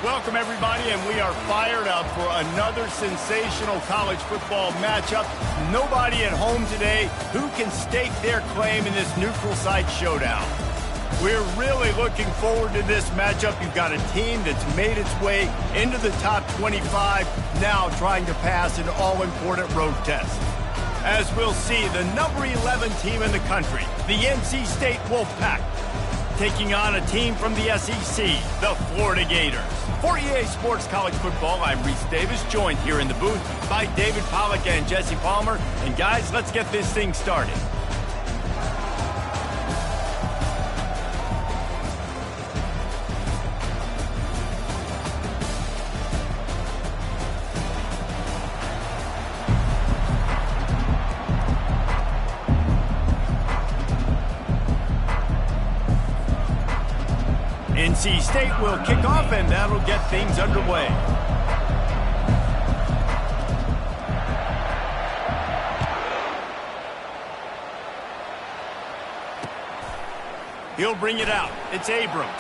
Welcome, everybody, and we are fired up for another sensational college football matchup. Nobody at home today who can stake their claim in this neutral site showdown. We're really looking forward to this matchup. You've got a team that's made its way into the top 25, now trying to pass an all-important road test. As we'll see, the number 11 team in the country, the NC State Wolfpack, taking on a team from the SEC, the Florida Gators. For EA Sports College Football, I'm Reese Davis, joined here in the booth by David Pollack and Jesse Palmer. And guys, let's get this thing started. NC State will kick off, and that'll get things underway. He'll bring it out. It's Abrams.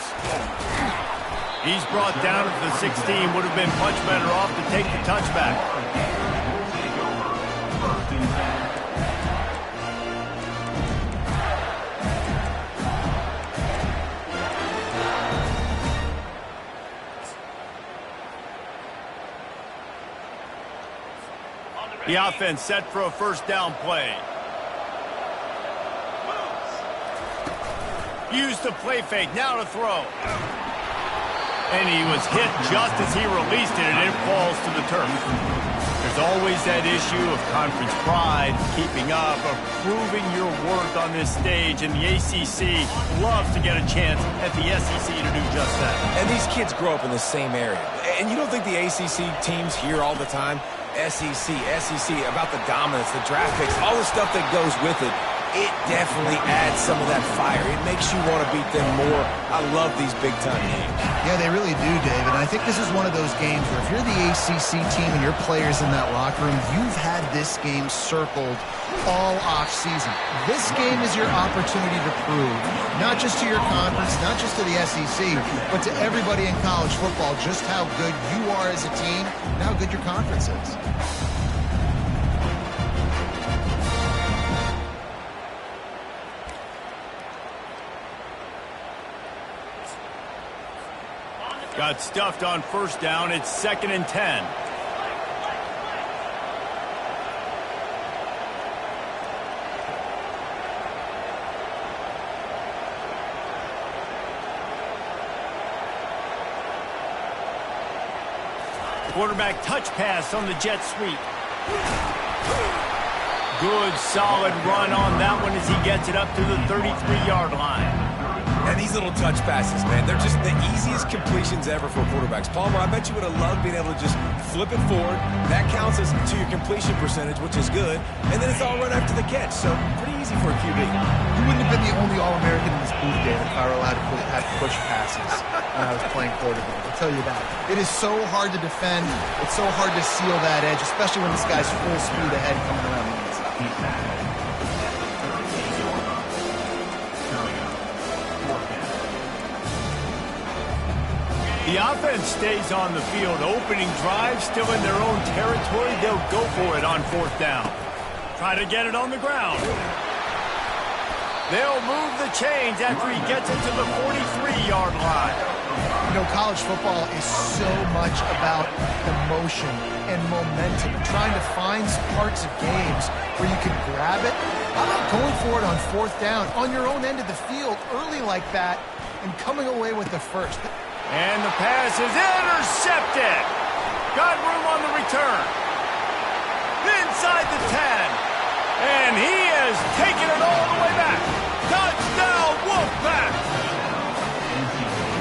He's brought down at the 16. Would have been much better off to take the touchback. The offense set for a first down play. Used the play fake, now to throw. And he was hit just as he released it, and it falls to the turf. There's always that issue of conference pride, keeping up, of proving your worth on this stage, and the ACC loves to get a chance at the SEC to do just that. And these kids grow up in the same area. And you don't think the ACC teams hear all the time? SEC, about the dominance, the draft picks, all the stuff that goes with it. It definitely adds some of that fire. It makes you want to beat them more. I love these big-time games. Yeah, they really do, David. I think this is one of those games where if you're the ACC team and your players in that locker room, you've had this game circled all off-season. This game is your opportunity to prove, not just to your conference, not just to the SEC, but to everybody in college football, just how good you are as a team and how good your conference is. Got stuffed on first down. It's 2nd and 10. Quarterback touch pass on the jet sweep. Good, solid run on that one as he gets it up to the 33-yard line. And these little touch passes, man, they're just the easiest completions ever for quarterbacks. Palmer, I bet you would have loved being able to just flip it forward. That counts as to your completion percentage, which is good. And then it's all run after the catch, so pretty easy for a QB. You wouldn't have been the only All-American in this booth, David, if I were allowed to have push passes when I was playing quarterback. I'll tell you that. It is so hard to defend. It's so hard to seal that edge, especially when this guy's full speed ahead coming around the inside. The offense stays on the field. Opening drive, still in their own territory. They'll go for it on fourth down. Try to get it on the ground. They'll move the chains after he gets it to the 43-yard line. You know, college football is so much about emotion and momentum, and trying to find parts of games where you can grab it. How about going for it on fourth down on your own end of the field early like that and coming away with the first? And the pass is intercepted. Got room on the return. Inside the 10. And he has taken it all the way back. Touchdown, Wolfpack.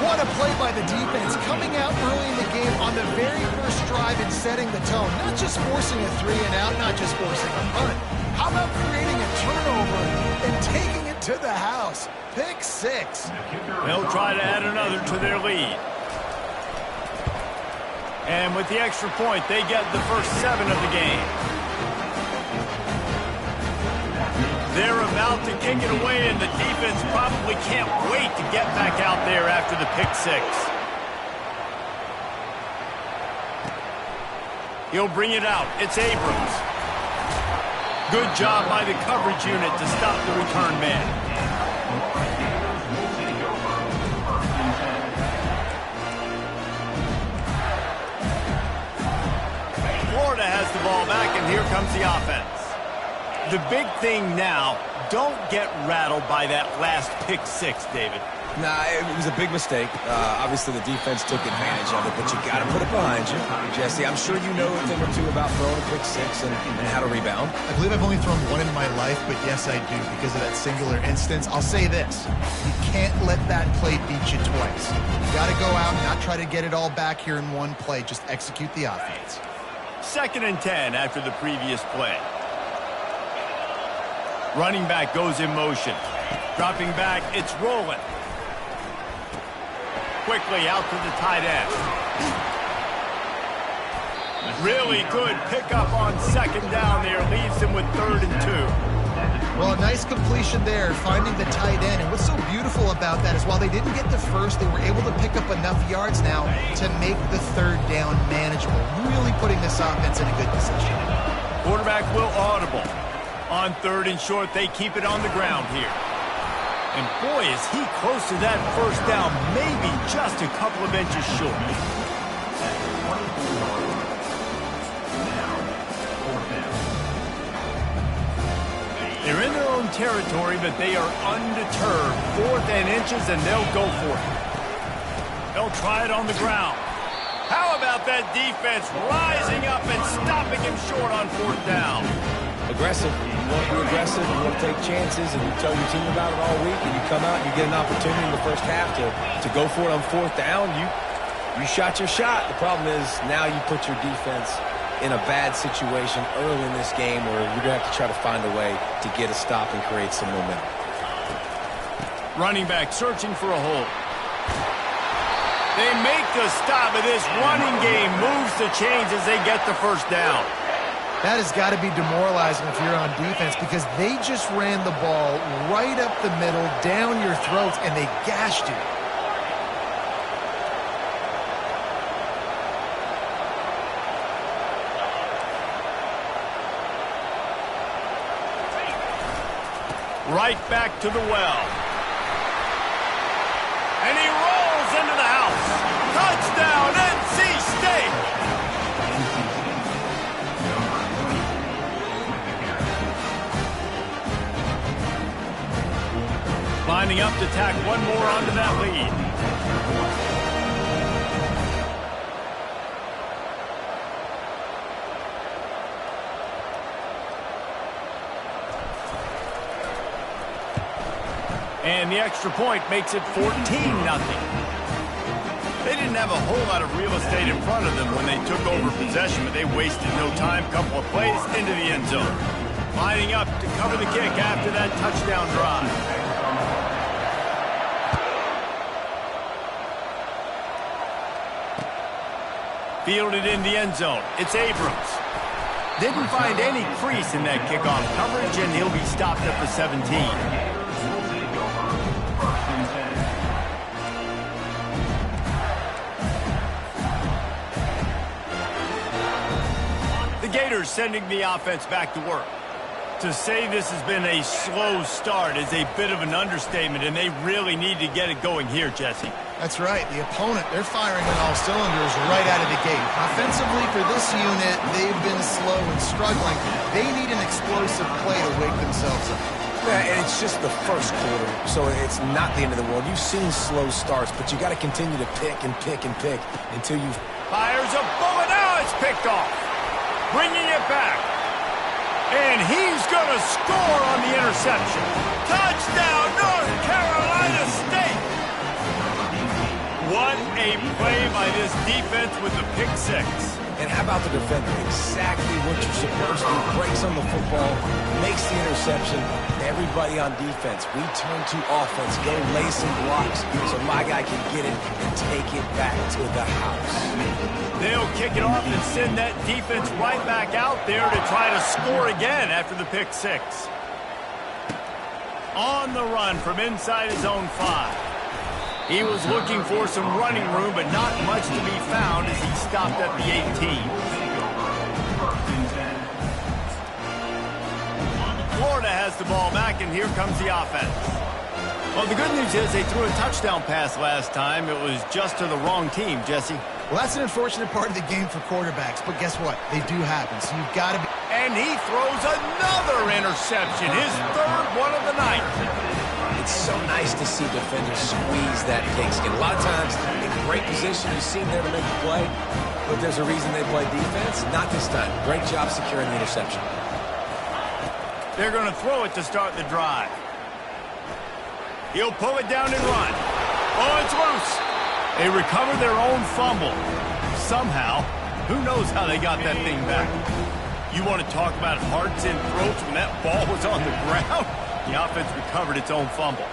What a play by the defense, coming out early in the game on the very first drive and setting the tone. Not just forcing a 3-and-out, not just forcing a punt. How about creating a turnover and taking it to the house? Pick 6. They'll try to add another to their lead. And with the extra point, they get the first 7 of the game. They're about to kick it away, and the defense probably can't wait to get back out there after the pick 6. He'll bring it out. It's Abrams. Good job by the coverage unit to stop the return man. Florida has the ball back, and here comes the offense. The big thing now, don't get rattled by that last pick six, David. Nah, it was a big mistake. Obviously, the defense took advantage of it, but you got to put it behind you. Jesse, I'm sure you know a thing or two about throwing a pick six and how to rebound. I believe I've only thrown one in my life, but yes, I do because of that singular instance. I'll say this. You can't let that play beat you twice. You got to go out and not try to get it all back here in one play. Just execute the offense. 2nd and 10 after the previous play. Running back goes in motion. Dropping back, it's rolling. Quickly out to the tight end. Really good pickup on 2nd down there. Leaves him with 3rd and 2. Well, a nice completion there, finding the tight end. And what's so beautiful about that is while they didn't get the first, they were able to pick up enough yards now to make the 3rd down manageable. Really putting this offense in a good position. Quarterback will audible. On 3rd and short, they keep it on the ground here. And boy, is he close to that 1st down, maybe just a couple of inches short. They're in their own territory, but they are undeterred. 4th and inches, and they'll go for it. They'll try it on the ground. How about that defense rising up and stopping him short on 4th down? Aggressive. You want to be aggressive. You want to take chances, and you tell your team about it all week, and you come out and you get an opportunity in the first half to go for it on 4th down. You shot your shot. The problem is now you put your defense in a bad situation early in this game where you're going to have to try to find a way to get a stop and create some momentum. Running back searching for a hole. They make the stop, but this running game moves the chains as they get the 1st down. That has got to be demoralizing if you're on defense because they just ran the ball right up the middle, down your throats, and they gashed you. Right back to the well. And he rolls into the house. Touchdown, NC State! Lining up to tack one more onto that lead. And the extra point makes it 14-0. They didn't have a whole lot of real estate in front of them when they took over possession, but they wasted no time. Couple of plays into the end zone. Lining up to cover the kick after that touchdown drive. Fielded in the end zone. It's Abrams. Didn't find any crease in that kickoff coverage, and he'll be stopped at the 17. The Gators sending the offense back to work. To say this has been a slow start is a bit of an understatement, and they really need to get it going here, Jesse. That's right. The opponent, they're firing on all cylinders right out of the gate. Offensively, for this unit, they've been slow and struggling. They need an explosive play to wake themselves up. Yeah, and it's just the first quarter, so it's not the end of the world. You've seen slow starts, but you got to continue to pick and pick and pick until you... Fires a bullet. Now it's picked off. Bringing it back. And he's going to score on the interception. Touchdown, North Carolina State. What a play by this defense with the pick six. And how about the defender? Exactly what you're supposed to do. Breaks on the football, makes the interception. Everybody on defense, we turn to offense. Go lay some blocks so my guy can get it and take it back to the house. They'll kick it off and send that defense right back out there to try to score again after the pick six. On the run from inside his own 5. He was looking for some running room, but not much to be found as he stopped at the 18. Florida has the ball back, and here comes the offense. Well, the good news is they threw a touchdown pass last time. It was just to the wrong team, Jesse. Well, that's an unfortunate part of the game for quarterbacks, but guess what? They do happen, so you've got to be... And he throws another interception, his third one of the night. It's so nice to see defenders squeeze that pigskin. A lot of times, in great position, you see them there to make the play, but there's a reason they play defense. Not this time. Great job securing the interception. They're going to throw it to start the drive. He'll pull it down and run. Oh, it's loose. They recover their own fumble. Somehow, who knows how they got that thing back. You want to talk about hearts and throats when that ball was on the ground? The offense recovered its own fumble.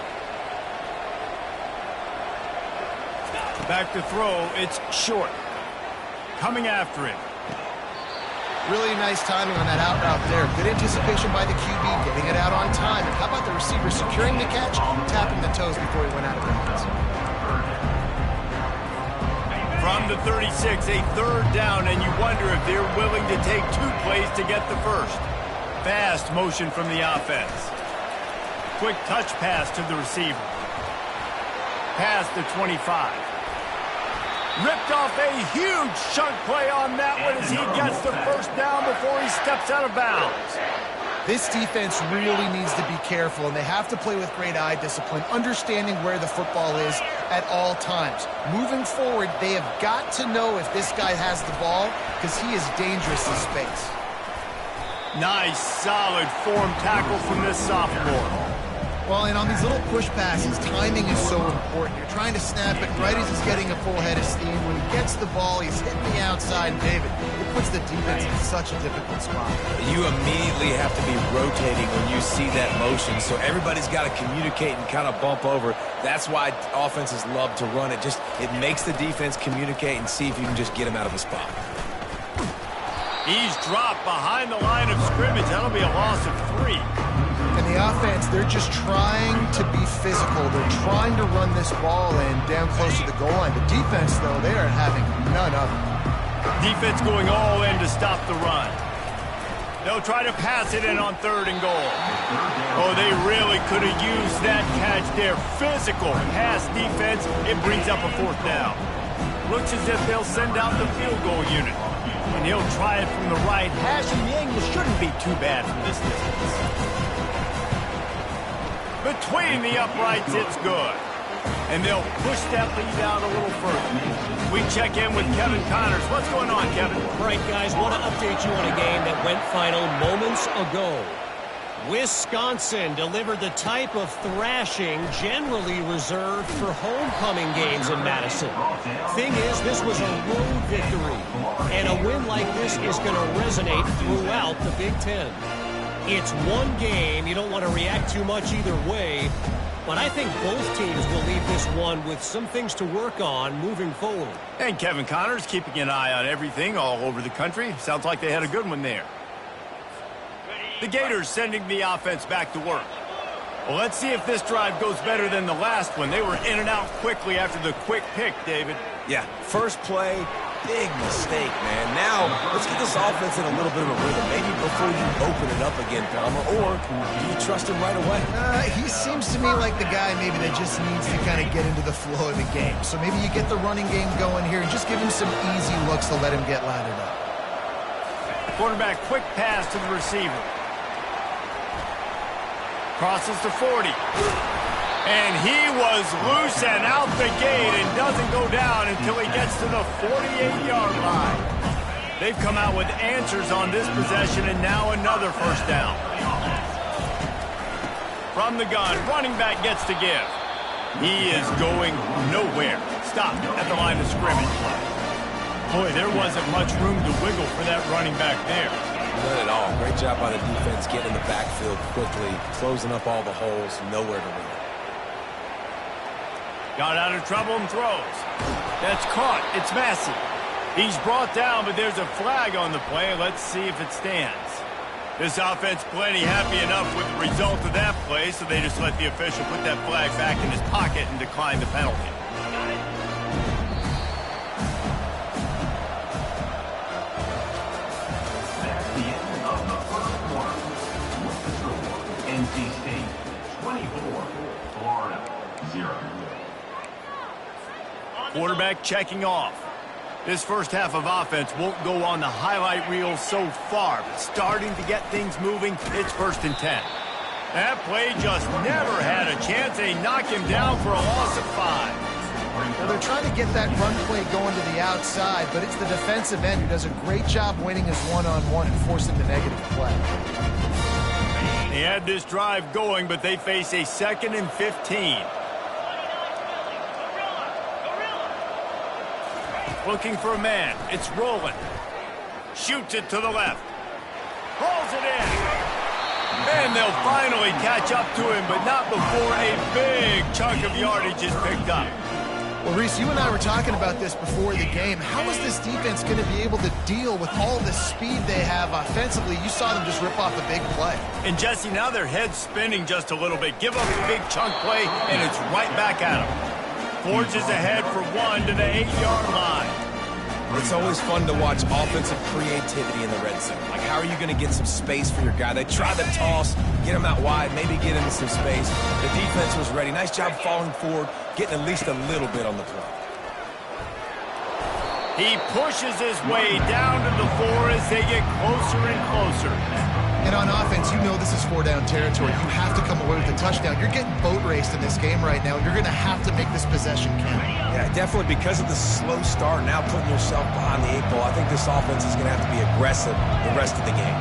Back to throw. It's short. Coming after it. Really nice timing on that out route there. Good anticipation by the QB, getting it out on time. And how about the receiver securing the catch, tapping the toes before he went out of bounds? From the 36, a third down, and you wonder if they're willing to take 2 plays to get the first. Fast motion from the offense. Quick touch pass to the receiver. Past the 25. Ripped off a huge chunk play on that one as he gets the first down before he steps out of bounds. This defense really needs to be careful, and they have to play with great eye discipline, understanding where the football is at all times. Moving forward, they have got to know if this guy has the ball, because he is dangerous in space. Nice, solid form tackle from this sophomore. Well, and on these little push passes, timing is so important. You're trying to snap it right as he's getting a full head of steam. When he gets the ball, he's hitting the outside, David. It puts the defense in such a difficult spot. You immediately have to be rotating when you see that motion, so everybody's got to communicate and kind of bump over. That's why offenses love to run it. It makes the defense communicate and see if you can just get him out of the spot. He's dropped behind the line of scrimmage. That'll be a loss of 3. And the offense, they're just trying to be physical. They're trying to run this ball in down close to the goal line. The defense, though, they are having none of it. Defense going all in to stop the run. They'll try to pass it in on 3rd and goal. Oh, they really could have used that catch there. Physical pass defense. It brings up a 4th down. Looks as if they'll send out the field goal unit. And he'll try it from the right hash, and the angle shouldn't be too bad from this distance. Between the uprights, it's good. And they'll push that lead out a little further. We check in with Kevin Connors. What's going on, Kevin? All right, guys, want to update you on a game that went final moments ago. Wisconsin delivered the type of thrashing generally reserved for homecoming games in Madison. Thing is, this was a road victory, and a win like this is going to resonate throughout the Big Ten. It's one game. You don't want to react too much either way, but I think both teams will leave this one with some things to work on moving forward. And Kevin Connors keeping an eye on everything all over the country. Sounds like they had a good one there. The Gators sending the offense back to work. Well, let's see if this drive goes better than the last one. They were in and out quickly after the quick pick, David. Yeah, first play, big mistake, man. Now, let's get this offense in a little bit of a rhythm. Maybe before you open it up again, Palmer, or do you trust him right away? He seems to me like the guy maybe that just needs to kind of get into the flow of the game. So maybe you get the running game going here and just give him some easy looks to let him get lathered up. Quarterback quick pass to the receiver. Crosses to 40. And he was loose and out the gate and doesn't go down until he gets to the 48-yard line. They've come out with answers on this possession, and now another first down. From the gun, running back gets to give. He is going nowhere. Stopped at the line of scrimmage. Boy, there wasn't much room to wiggle for that running back there. None at all. Great job by the defense getting in the backfield quickly, closing up all the holes, nowhere to run. Got out of trouble and throws. That's caught. It's Massey. He's brought down, but there's a flag on the play. Let's see if it stands. This offense plenty happy enough with the result of that play, so they just let the official put that flag back in his pocket and decline the penalty. quarterback checking off. This first half of offense won't go on the highlight reel so far, but starting to get things moving, it's 1st and 10. That play just never had a chance. They knock him down for a loss of 5. Well, they're trying to get that run play going to the outside, but it's the defensive end who does a great job winning his one-on-one and forcing the negative play. They had this drive going, but they face a 2nd and 15. Looking for a man. It's rolling. Shoots it to the left. Rolls it in. And they'll finally catch up to him, but not before a big chunk of yardage is picked up. Well, Reese, you and I were talking about this before the game. How is this defense going to be able to deal with all the speed they have offensively? You saw them just rip off a big play. And, Jesse, now their head's spinning just a little bit. Give up a big chunk play, and it's right back at them. Forges ahead for 1 to the 8-yard line. It's always fun to watch offensive creativity in the red zone. Like, how are you going to get some space for your guy? They try the toss, get him out wide, maybe get him some space. The defense was ready. Nice job falling forward, getting at least a little bit on the play. He pushes his way down to the 4 as they get closer and closer. And on offense, you know this is 4-down territory. You have to come away with a touchdown. You're getting boat raced in this game right now. You're going to have to make this possession count. Yeah, definitely because of the slow start, now putting yourself behind the 8 ball. I think this offense is going to have to be aggressive the rest of the game.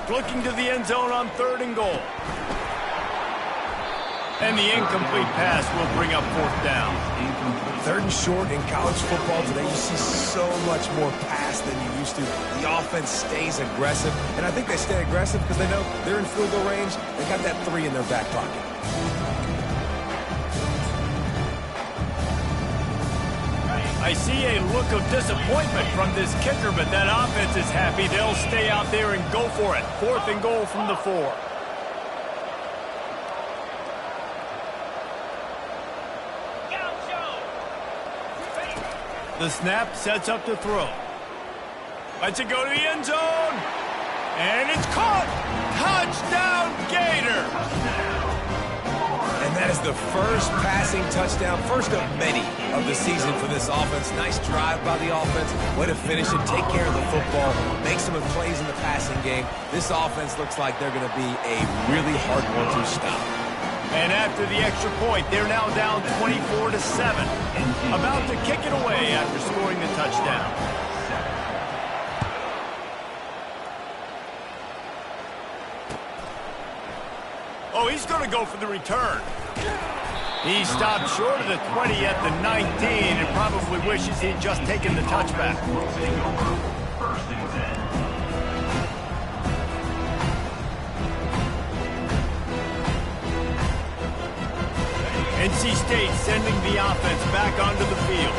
Looking to the end zone on 3rd and goal. And the incomplete pass will bring up 4th down. 3rd and short in college football today, you see so much more pass than you used to. The offense stays aggressive, and I think they stay aggressive because they know they're in field goal range. They got that 3 in their back pocket. I see a look of disappointment from this kicker, but that offense is happy. They'll stay out there and go for it. 4th and goal from the 4. The snap sets up to throw. Lets it go to the end zone. And it's caught. Touchdown, Gator. And that is the first passing touchdown, first of many of the season for this offense. Nice drive by the offense. Way to finish it, take care of the football, make some plays in the passing game. This offense looks like they're going to be a really hard one to stop. And after the extra point, they're now down 24-7. About to kick it away after scoring the touchdown. Oh, he's going to go for the return. He stopped short of the 20 at the 19 and probably wishes he'd just taken the touchback. NC State sending the offense back onto the field.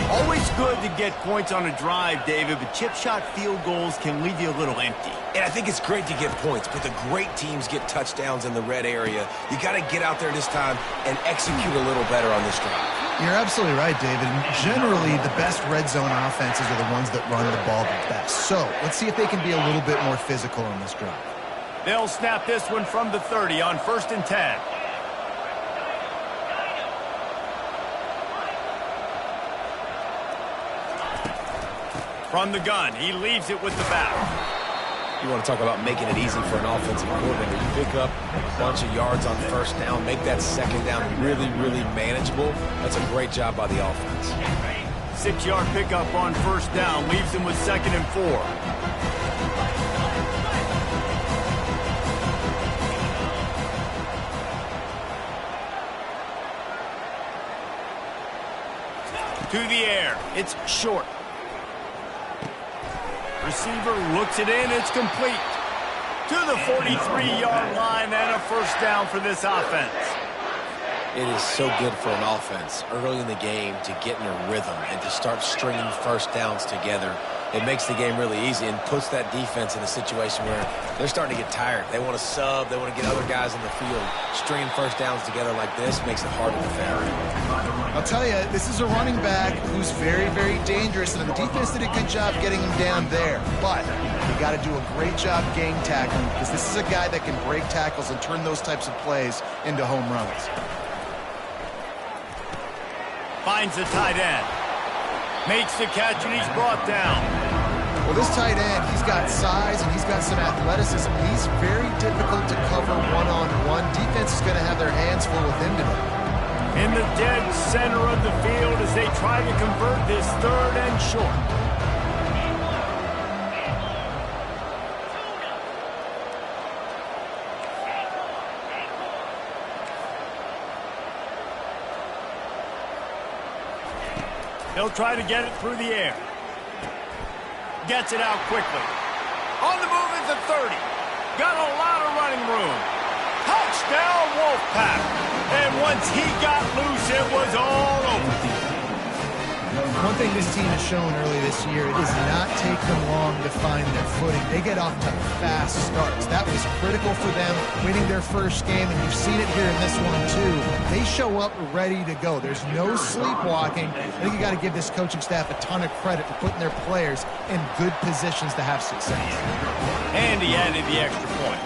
Always good to get points on a drive, David, but chip shot field goals can leave you a little empty. And I think it's great to get points, but the great teams get touchdowns in the red area. You got to get out there this time and execute a little better on this drive. You're absolutely right, David. Generally, the best red zone offenses are the ones that run the ball the best. So let's see if they can be a little bit more physical on this drive. They'll snap this one from the 30 on 1st and 10. From the gun, he leaves it with the back. You want to talk about making it easy for an offensive coordinator. You pick up a bunch of yards on 1st down, make that 2nd down really, really manageable. That's a great job by the offense. 6-yard pickup on 1st down, leaves him with 2nd and 4. To the air, it's short. Receiver looks it in, it's complete. To the 43-yard line and a 1st down for this offense. It is so good for an offense early in the game to get in a rhythm and to start stringing 1st downs together. it makes the game really easy and puts that defense in a situation where they're starting to get tired. They want to sub. They want to get other guys in the field. Stringing first downs together like this makes it hard to defend. I'll tell you, this is a running back who's very, very dangerous, and the defense did a good job getting him down there. But you got to do a great job gang tackling, because this is a guy that can break tackles and turn those types of plays into home runs. Finds the tight end. Makes the catch, and he's brought down. Well, this tight end, he's got size and he's got some athleticism. He's very difficult to cover one-on-one. Defense is going to have their hands full with him today. In the dead center of the field as they try to convert this third and short. They'll try to get it through the air. Gets it out quickly. On the move is the 30. Got a lot of running room. Touchdown, Wolfpack. And once he got loose, it was all over. One thing this team has shown early this year, it does not take them long to find their footing. They get off to fast starts. That was critical for them, winning their first game, and you've seen it here in this one too. They show up ready to go. There's no sleepwalking. I think you got to give this coaching staff a ton of credit for putting their players in good positions to have success. And he added the extra point.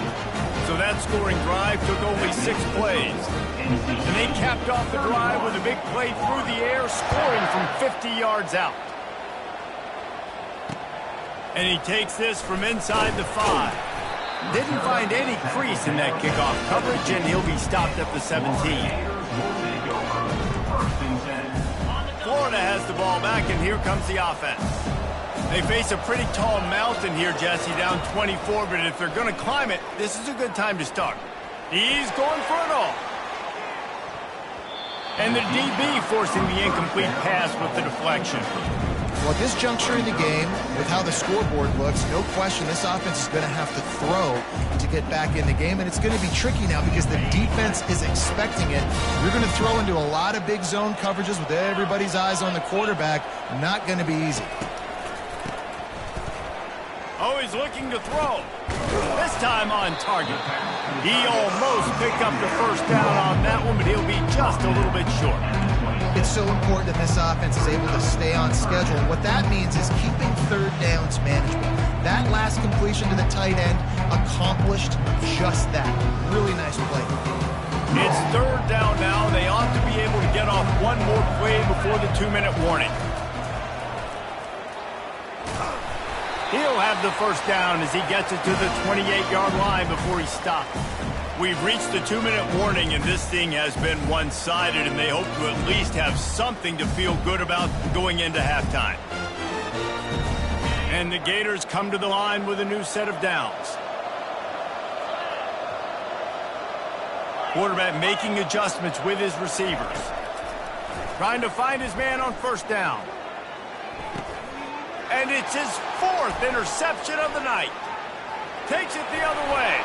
So that scoring drive took only 6 plays. And they capped off the drive with a big play through the air, scoring from 50 yards out. And he takes this from inside the 5. Didn't find any crease in that kickoff coverage, and he'll be stopped at the 17. Florida has the ball back, and here comes the offense. They face a pretty tall mountain here, Jesse, down 24, but if they're going to climb it, this is a good time to start. He's going for it all. And the DB forcing the incomplete pass with the deflection. Well, at this juncture in the game, with how the scoreboard looks, no question this offense is going to have to throw to get back in the game, and it's going to be tricky now because the defense is expecting it. You're going to throw into a lot of big zone coverages with everybody's eyes on the quarterback. Not going to be easy. Oh, he's looking to throw. This time on target. He almost picked up the first down on that one, but he'll be just a little bit short. It's so important that this offense is able to stay on schedule. And what that means is keeping third downs manageable. That last completion to the tight end accomplished just that. Really nice play. It's third down now. They ought to be able to get off one more play before the 2-minute warning. He'll have the first down as he gets it to the 28-yard line before he stops. We've reached the 2-minute warning, and this thing has been one-sided, and they hope to at least have something to feel good about going into halftime. And the Gators come to the line with a new set of downs. Quarterback making adjustments with his receivers. Trying to find his man on first down. And it's his 4th interception of the night. Takes it the other way.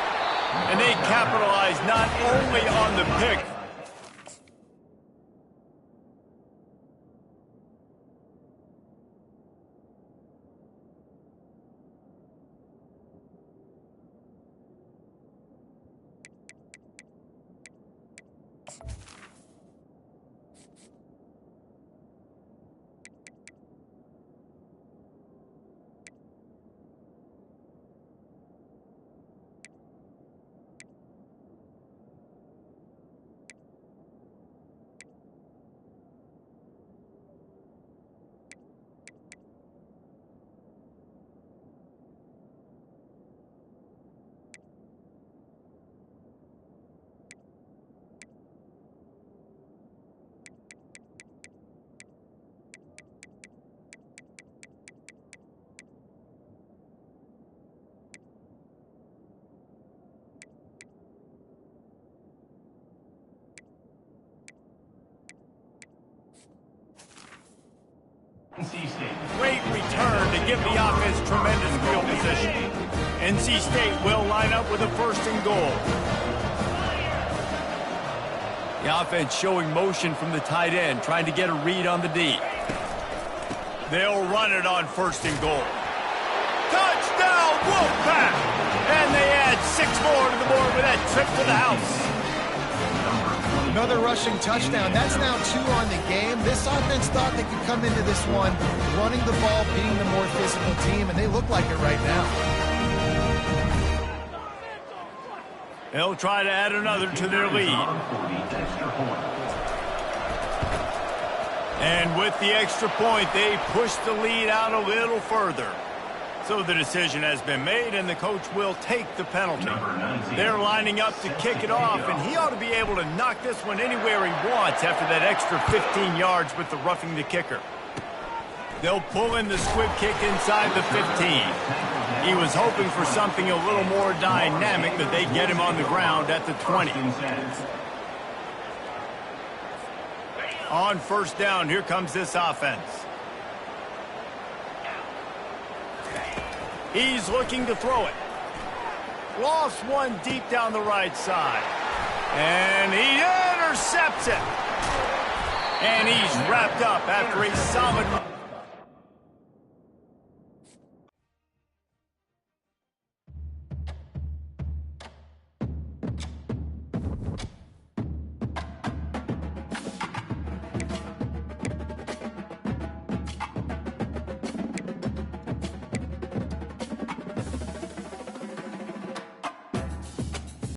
And they capitalize not only on the pick, great return to give the offense tremendous field position. NC State will line up with a 1st and goal. The offense showing motion from the tight end, trying to get a read on the D. They'll run it on 1st and goal. Touchdown, Wolfpack! And they add 6 more to the board with that trip to the house. Another rushing touchdown. That's now 2 on the game. This offense thought they could come into this one running the ball, being the more physical team, and they look like it right now. They'll try to add another to their lead. And with the extra point, they push the lead out a little further. So the decision has been made, and the coach will take the penalty. They're lining up to kick it off, and he ought to be able to knock this one anywhere he wants after that extra 15 yards with the roughing the kicker. They'll pull in the squib kick inside the 15. He was hoping for something a little more dynamic, but they get him on the ground at the 20. On first down, here comes this offense. He's looking to throw it. Lost one deep down the right side. And he intercepts it. And he's wrapped up after a solid...